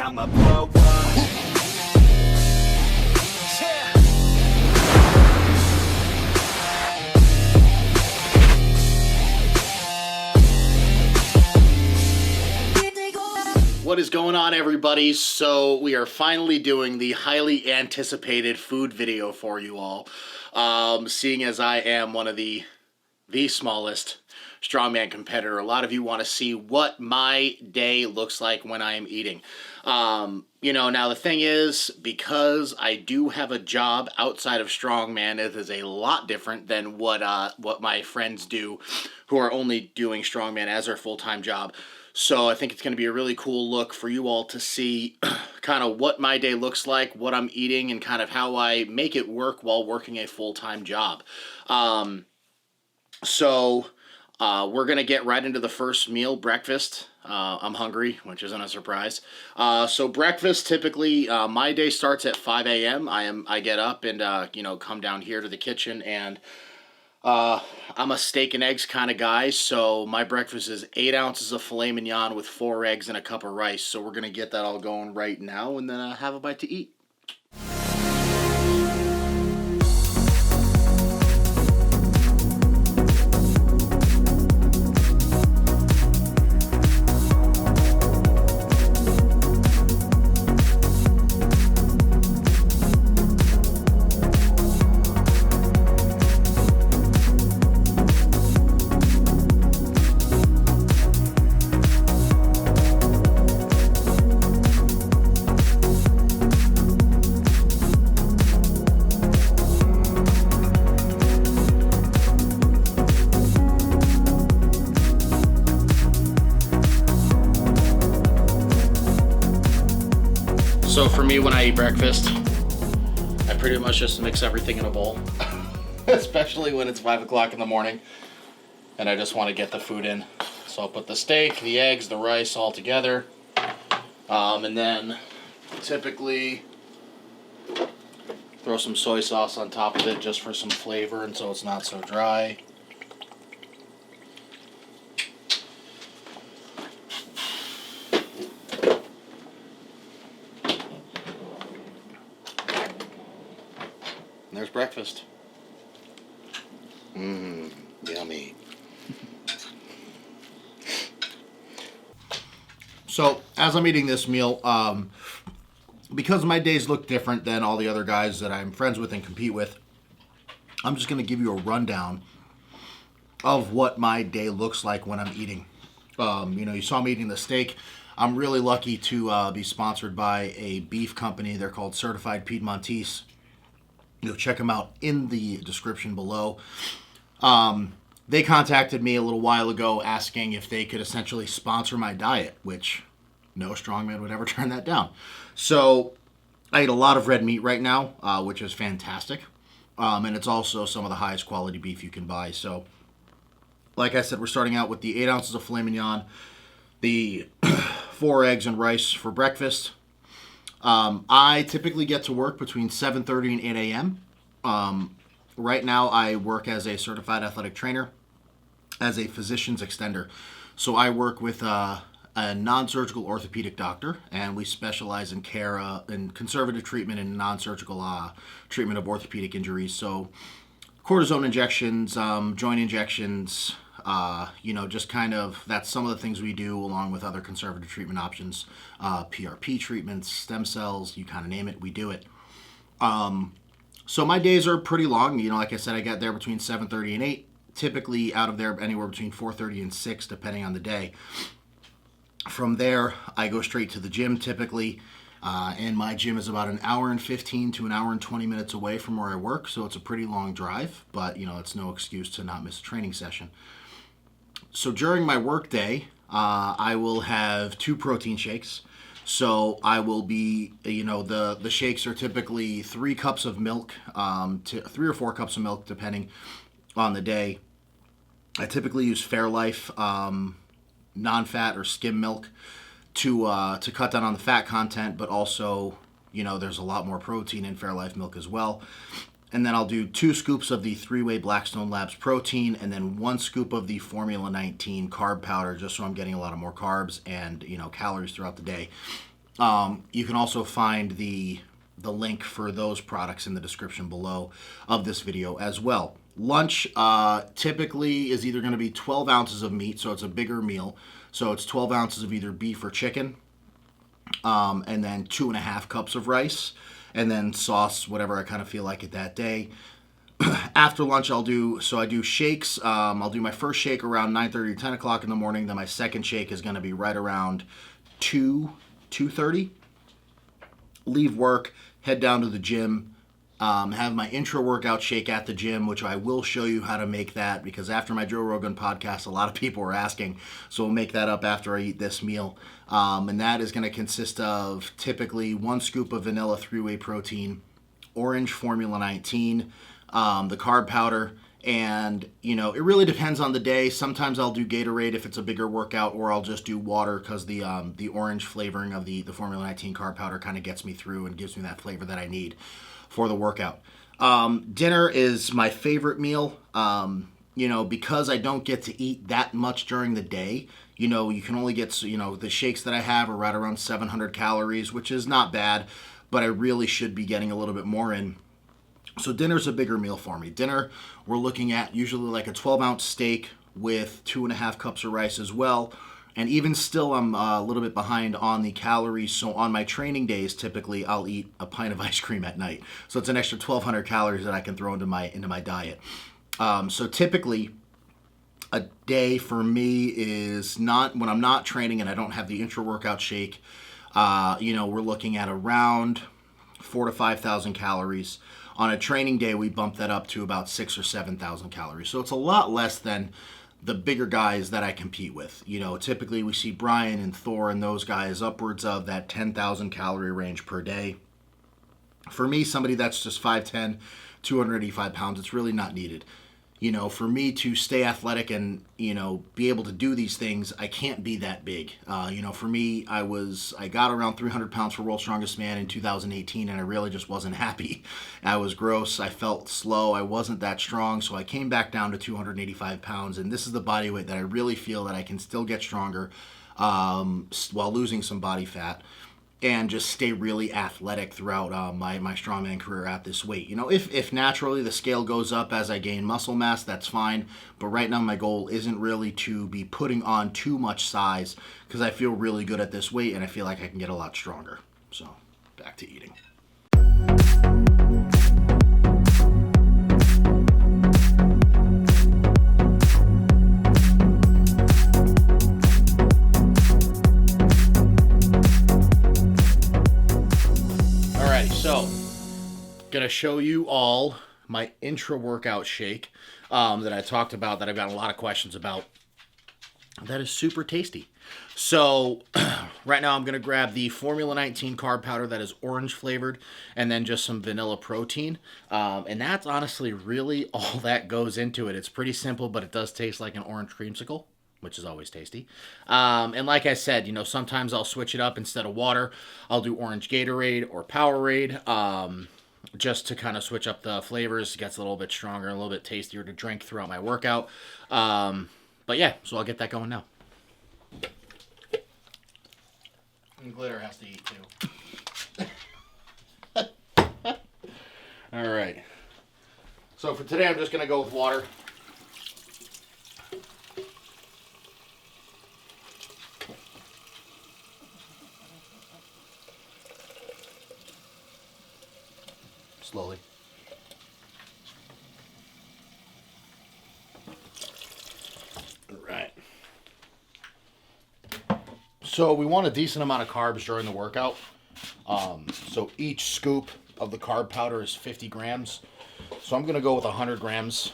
I'm a pro. What is going on, everybody? So we are finally doing the highly anticipated food video for you all. Seeing as I am one of the smallest strongman competitor, a lot of you want to see what my day looks like when I am eating. Now the thing is, because I do have a job outside of strongman, it is a lot different than what my friends do who are only doing strongman as their full-time job. So I think it's going to be a really cool look for you all to see kind of what my day looks like, what I'm eating, and kind of how I make it work while working a full-time job. So we're going to get right into the first meal, breakfast. I'm hungry, which isn't a surprise. So breakfast, typically, my day starts at 5 a.m. I get up and, come down here to the kitchen, and I'm a steak and eggs kind of guy, so my breakfast is 8 ounces of filet mignon with 4 eggs and a cup of rice. So we're going to get that all going right now and then have a bite to eat. So for me, when I eat breakfast, I pretty much just mix everything in a bowl, especially when it's 5 o'clock in the morning and I just want to get the food in. So I'll put the steak, the eggs, the rice all together, and then typically throw some soy sauce on top of it just for some flavor and so it's not so dry. And there's breakfast. Yummy. So, as I'm eating this meal, because my days look different than all the other guys that I'm friends with and compete with, I'm just going to give you a rundown of what my day looks like when I'm eating. You saw me eating the steak. I'm really lucky to be sponsored by a beef company. They're called Certified Piedmontese. Check them out in the description below. They contacted me a little while ago asking if they could essentially sponsor my diet, which no strongman would ever turn that down. So I eat a lot of red meat right now, which is fantastic. And it's also some of the highest quality beef you can buy. So like I said, we're starting out with the 8 ounces of filet mignon, the 4 eggs and rice for breakfast. I typically get to work between 7:30 and 8 a.m. Right now, I work as a certified athletic trainer, as a physician's extender. So I work with a non-surgical orthopedic doctor, and we specialize in care in conservative treatment and non-surgical treatment of orthopedic injuries. So cortisone injections, joint injections, just kind of, that's some of the things we do along with other conservative treatment options, PRP treatments, stem cells, you kind of name it, we do it. So my days are pretty long. Like I said, I get there between 7:30 and 8, typically out of there anywhere between 4:30 and 6, depending on the day. From there, I go straight to the gym typically, and my gym is about an hour and 15 to an hour and 20 minutes away from where I work, so it's a pretty long drive, but it's no excuse to not miss a training session. So during my work day, I will have 2 protein shakes. So I will be, the shakes are typically 3 cups of milk, to 3 or 4 cups of milk, depending on the day. I typically use Fairlife non-fat or skim milk to cut down on the fat content, but also, there's a lot more protein in Fairlife milk as well. And then I'll do 2 scoops of the 3-way Blackstone Labs protein, and then 1 scoop of the Formula 19 carb powder, just so I'm getting a lot of more carbs and, calories throughout the day. You can also find the link for those products in the description below of this video as well. Lunch typically is either going to be 12 ounces of meat, so it's a bigger meal. So it's 12 ounces of either beef or chicken, and then 2.5 cups of rice, and then sauce, whatever I kind of feel like it that day. After lunch, I do shakes. I'll do my first shake around 9:30 to 10 o'clock in the morning. Then my second shake is going to be right around 2:30. Leave work, head down to the gym, have my intro workout shake at the gym, which I will show you how to make that, because after my Joe Rogan podcast, a lot of people were asking, so we'll make that up after I eat this meal. And that is going to consist of typically 1 scoop of vanilla 3-way protein, orange Formula 19, the carb powder, and it really depends on the day. Sometimes I'll do Gatorade if it's a bigger workout, or I'll just do water, because the orange flavoring of the Formula 19 carb powder kind of gets me through and gives me that flavor that I need for the workout. Dinner is my favorite meal. Because I don't get to eat that much during the day. You can only get, the shakes that I have are right around 700 calories, which is not bad, but I really should be getting a little bit more in. So dinner's a bigger meal for me. Dinner, we're looking at usually like a 12-ounce steak with 2.5 cups of rice as well. And even still, I'm a little bit behind on the calories. So on my training days, typically I'll eat a pint of ice cream at night. So it's an extra 1,200 calories that I can throw into my diet. So typically, a day for me is not, when I'm not training and I don't have the intra workout shake. We're looking at around 4,000 to 5,000 calories. On a training day, we bump that up to about 6,000 or 7,000 calories. So it's a lot less than the bigger guys that I compete with. Typically we see Brian and Thor and those guys upwards of that 10,000 calorie range per day. For me, somebody that's just 5'10", 285 pounds, it's really not needed. For me to stay athletic and, be able to do these things, I can't be that big. For me, I got around 300 pounds for World's Strongest Man in 2018, and I really just wasn't happy. I was gross. I felt slow. I wasn't that strong. So I came back down to 285 pounds, and this is the body weight that I really feel that I can still get stronger while losing some body fat, and just stay really athletic throughout my strongman career at this weight. If naturally the scale goes up as I gain muscle mass, that's fine. But right now my goal isn't really to be putting on too much size, because I feel really good at this weight and I feel like I can get a lot stronger. So back to eating. So, gonna show you all my intra workout shake that I talked about, that I've got a lot of questions about. That is super tasty. So right now I'm gonna grab the Formula 19 carb powder that is orange flavored, and then just some vanilla protein. And that's honestly really all that goes into it. It's pretty simple, but it does taste like an orange creamsicle, which is always tasty. And like I said, sometimes I'll switch it up. Instead of water, I'll do orange Gatorade or Powerade, just to kind of switch up the flavors. It gets a little bit stronger, a little bit tastier to drink throughout my workout. But yeah, so I'll get that going now. And Glitter has to eat too. All right. So for today, I'm just going to go with water. Slowly. All right. So we want a decent amount of carbs during the workout. So each scoop of the carb powder is 50 grams. So I'm going to go with 100 grams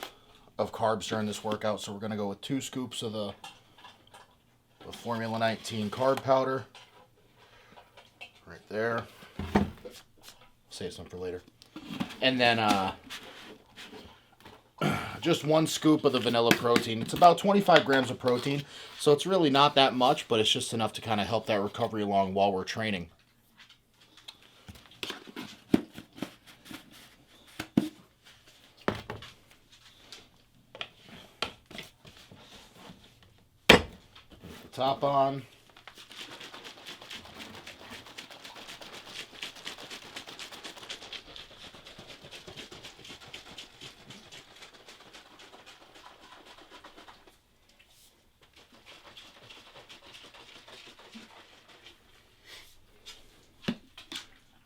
of carbs during this workout. So we're going to go with 2 scoops of the Formula 19 carb powder. Right there. Save some for later. And then just 1 scoop of the vanilla protein. It's about 25 grams of protein, so it's really not that much, but it's just enough to kind of help that recovery along while we're training. Put the top on.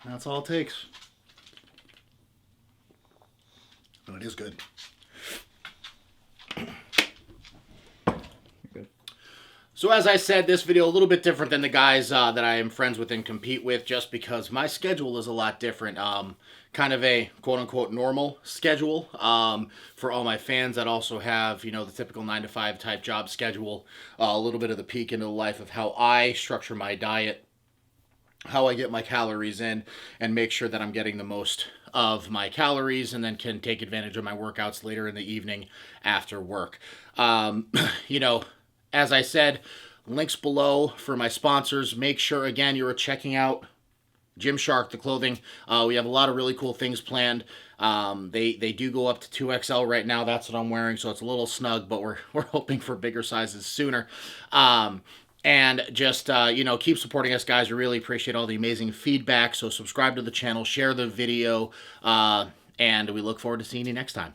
That's all it takes. But it is good. So as I said, this video a little bit different than the guys that I am friends with and compete with, just because my schedule is a lot different. Kind of a quote-unquote normal schedule for all my fans that also have, you know, the typical 9-to-5 type job schedule. A little bit of the peek into the life of how I structure my diet, how I get my calories in, and make sure that I'm getting the most of my calories, and then can take advantage of my workouts later in the evening after work. You know, as I said, links below for my sponsors. Make sure, again, you're checking out Gymshark, the clothing. We have a lot of really cool things planned. They do go up to 2XL right now. That's what I'm wearing, so it's a little snug, but we're hoping for bigger sizes sooner. And just, you know, keep supporting us, guys. We really appreciate all the amazing feedback. So subscribe to the channel, share the video, and we look forward to seeing you next time.